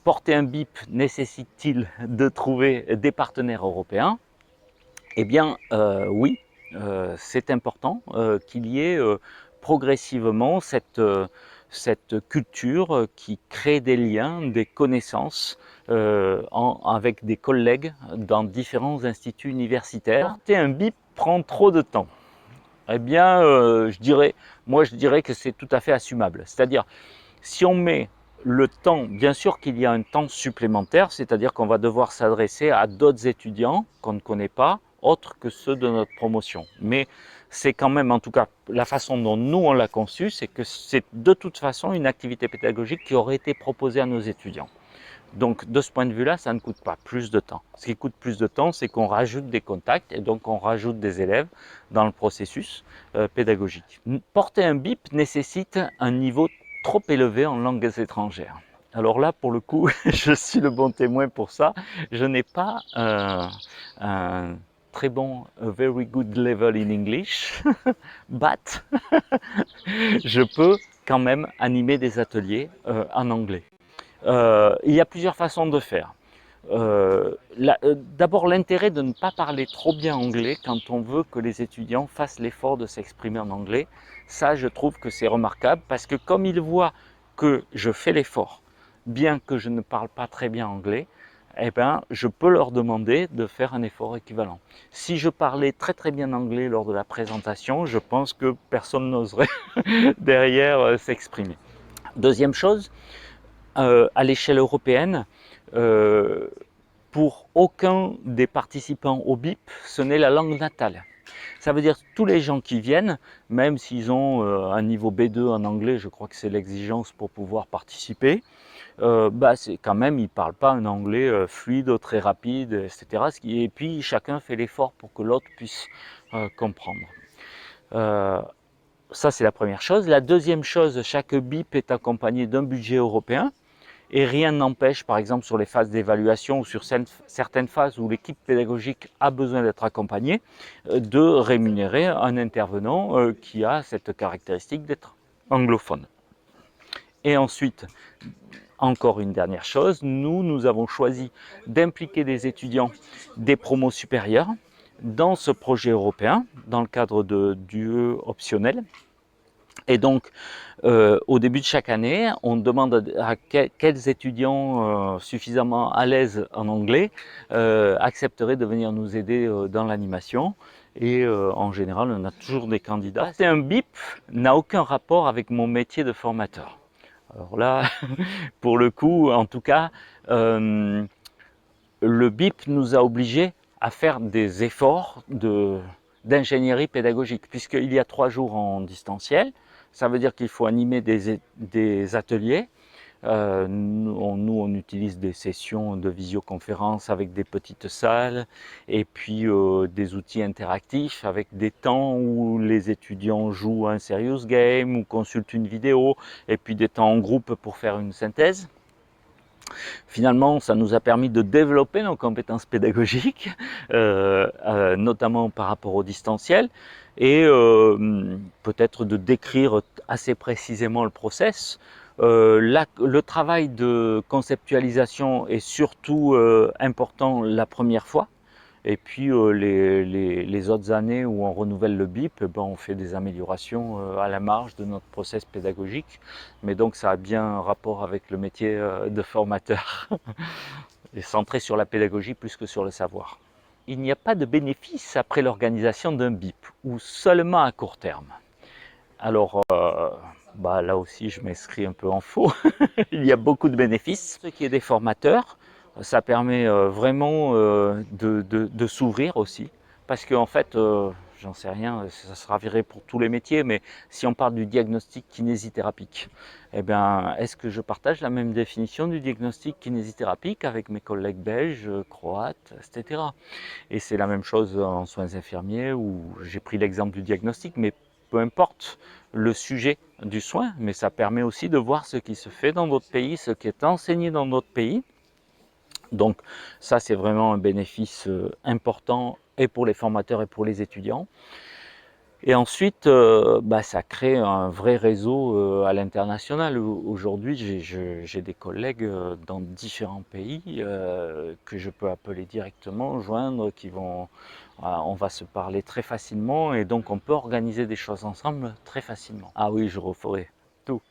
Porter un BIP nécessite-t-il de trouver des partenaires européens? Eh bien, oui, c'est important qu'il y ait progressivement cette culture qui crée des liens, des connaissances avec des collègues dans différents instituts universitaires. Porter un BIP prend trop de temps. Eh bien, je dirais que c'est tout à fait assumable. C'est-à-dire, si on met le temps, bien sûr qu'il y a un temps supplémentaire, c'est-à-dire qu'on va devoir s'adresser à d'autres étudiants qu'on ne connaît pas, autres que ceux de notre promotion. Mais c'est quand même, en tout cas, la façon dont nous on l'a conçu, c'est que c'est de toute façon une activité pédagogique qui aurait été proposée à nos étudiants. Donc de ce point de vue-là, ça ne coûte pas plus de temps. Ce qui coûte plus de temps, c'est qu'on rajoute des contacts et donc on rajoute des élèves dans le processus pédagogique. Porter un BIP nécessite un niveau trop élevé en langues étrangères. Alors là, pour le coup, je suis le bon témoin pour ça. Je n'ai pas un très bon, a very good level in English, but je peux quand même animer des ateliers en anglais. Il y a plusieurs façons de faire. D'abord, l'intérêt de ne pas parler trop bien anglais quand on veut que les étudiants fassent l'effort de s'exprimer en anglais. Ça, je trouve que c'est remarquable parce que comme ils voient que je fais l'effort, bien que je ne parle pas très bien anglais, eh ben, je peux leur demander de faire un effort équivalent. Si je parlais très très bien anglais lors de la présentation, je pense que personne n'oserait derrière s'exprimer. Deuxième chose, à l'échelle européenne, pour aucun des participants au BIP, ce n'est la langue natale. Ça veut dire que tous les gens qui viennent, même s'ils ont un niveau B2 en anglais, je crois que c'est l'exigence pour pouvoir participer, c'est quand même, ils ne parlent pas un anglais fluide, très rapide, etc. Et puis chacun fait l'effort pour que l'autre puisse comprendre. Ça, c'est la première chose. La deuxième chose, chaque BIP est accompagné d'un budget européen. Et rien n'empêche, par exemple, sur les phases d'évaluation ou sur certaines phases où l'équipe pédagogique a besoin d'être accompagnée, de rémunérer un intervenant qui a cette caractéristique d'être anglophone. Et ensuite, encore une dernière chose, nous avons choisi d'impliquer des étudiants des promos supérieurs dans ce projet européen, dans le cadre d'UE optionnel. Et donc, au début de chaque année, on demande à quels étudiants suffisamment à l'aise en anglais accepteraient de venir nous aider dans l'animation. Et en général, on a toujours des candidats. C'est un BIP n'a aucun rapport avec mon métier de formateur. Alors là, pour le coup, en tout cas, le BIP nous a obligés à faire des efforts d'ingénierie pédagogique, puisqu'il y a 3 jours en distanciel. Ça veut dire qu'il faut animer des ateliers. On utilise des sessions de visioconférence avec des petites salles et puis des outils interactifs avec des temps où les étudiants jouent à un serious game ou consultent une vidéo et puis des temps en groupe pour faire une synthèse. Finalement, ça nous a permis de développer nos compétences pédagogiques, notamment par rapport au distanciel, et peut-être de décrire assez précisément le process. Le travail de conceptualisation est surtout important la première fois. Et puis les autres années où on renouvelle le BIP, on fait des améliorations à la marge de notre process pédagogique. Mais donc ça a bien un rapport avec le métier de formateur, et centré sur la pédagogie plus que sur le savoir. Il n'y a pas de bénéfice après l'organisation d'un BIP, ou seulement à court terme. Alors là aussi je m'inscris un peu en faux. Il y a beaucoup de bénéfices. Ce qui est des formateurs, ça permet vraiment de s'ouvrir aussi. Parce qu'en fait, j'en sais rien, ça sera viré pour tous les métiers, mais si on parle du diagnostic kinésithérapique, eh bien, est-ce que je partage la même définition du diagnostic kinésithérapique avec mes collègues belges, croates, etc. Et c'est la même chose en soins infirmiers où j'ai pris l'exemple du diagnostic, mais peu importe le sujet du soin, mais ça permet aussi de voir ce qui se fait dans d'autres pays, ce qui est enseigné dans d'autres pays. Donc ça, c'est vraiment un bénéfice important et pour les formateurs et pour les étudiants. Et ensuite, ça crée un vrai réseau à l'international. Aujourd'hui, j'ai des collègues dans différents pays que je peux appeler directement, joindre, on va se parler très facilement et donc on peut organiser des choses ensemble très facilement. Ah oui, je referai tout.